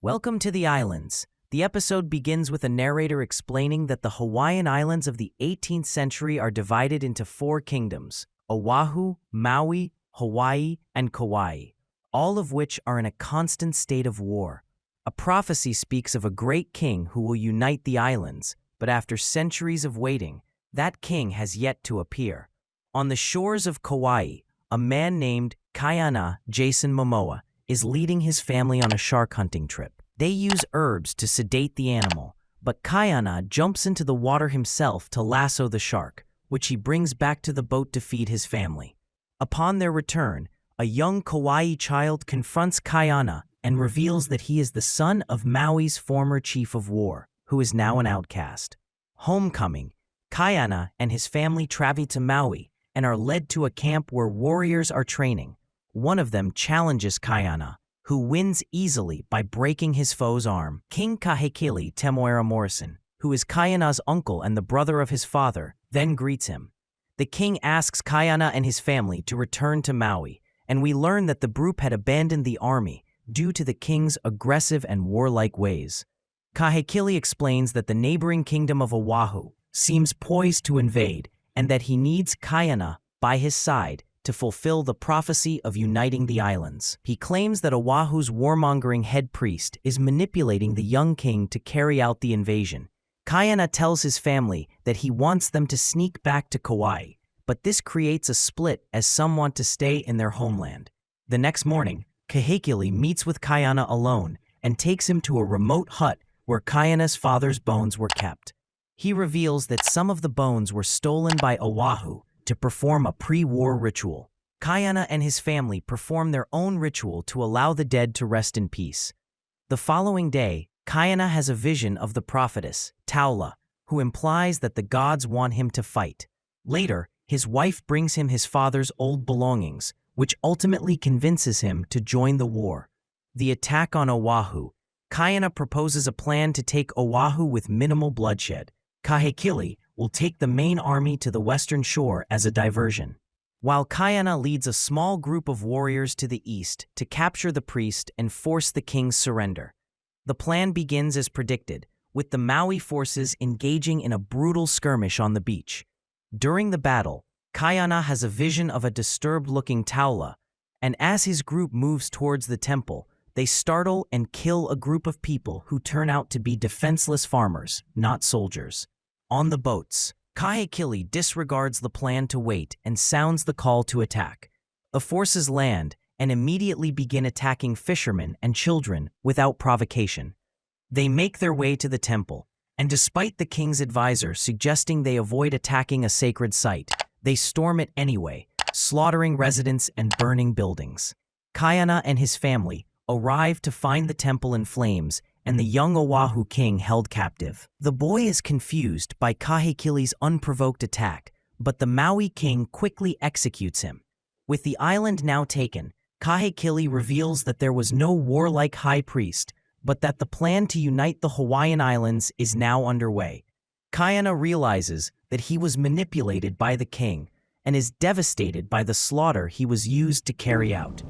Welcome to the islands. The episode begins with a narrator explaining that the Hawaiian Islands of the 18th century are divided into four kingdoms: Oahu, Maui, Hawaii, and Kaua'i, all of which are in a constant state of war. A prophecy speaks of a great king who will unite the islands, but after centuries of waiting, that king has yet to appear. On the shores of Kaua'i, a man named Jason Momoa is leading his family on a shark hunting trip. They use herbs to sedate the animal, but Kaiana jumps into the water himself to lasso the shark, which he brings back to the boat to feed his family. Upon their return, a young Kaua'i child confronts Kaiana and reveals that he is the son of Maui's former chief of war, who is now an outcast. Homecoming, Kaiana and his family travel to Maui and are led to a camp where warriors are training. One of them challenges Kaiana, who wins easily by breaking his foe's arm. King Kahekili Temoera Morrison, who is Kaiana's uncle and the brother of his father, then greets him. The king asks Kaiana and his family to return to Maui, and we learn that the group had abandoned the army due to the king's aggressive and warlike ways. Kahekili explains that the neighboring kingdom of Oahu seems poised to invade and that he needs Kaiana by his side to fulfill the prophecy of uniting the islands. He claims that Oahu's warmongering head priest is manipulating the young king to carry out the invasion. Kaiana tells his family that he wants them to sneak back to Kaua'i, but this creates a split as some want to stay in their homeland. The next morning, Kahekili meets with Kaiana alone and takes him to a remote hut where Kaiana's father's bones were kept. He reveals that some of the bones were stolen by Oahu to perform a pre-war ritual. Kaiana and his family perform their own ritual to allow the dead to rest in peace. The following day, Kaiana has a vision of the prophetess, Taula, who implies that the gods want him to fight. Later, his wife brings him his father's old belongings, which ultimately convinces him to join the war. The attack on Oahu. Kaiana proposes a plan to take Oahu with minimal bloodshed. Kahekili will take the main army to the western shore as a diversion, while Kaiana leads a small group of warriors to the east to capture the priest and force the king's surrender. The plan begins as predicted, with the Maui forces engaging in a brutal skirmish on the beach. During the battle, Kaiana has a vision of a disturbed-looking Taula, and as his group moves towards the temple, they startle and kill a group of people who turn out to be defenseless farmers, not soldiers. On the boats, Kahekili disregards the plan to wait and sounds the call to attack. The forces land and immediately begin attacking fishermen and children without provocation. They make their way to the temple, and despite the king's advisor suggesting they avoid attacking a sacred site, they storm it anyway, slaughtering residents and burning buildings. Kaiana and his family arrive to find the temple in flames and the young Oahu king held captive. The boy is confused by Kahekili's unprovoked attack, but the Maui king quickly executes him. With the island now taken, Kahekili reveals that there was no warlike high priest, but that the plan to unite the Hawaiian Islands is now underway. Kaiana realizes that he was manipulated by the king and is devastated by the slaughter he was used to carry out.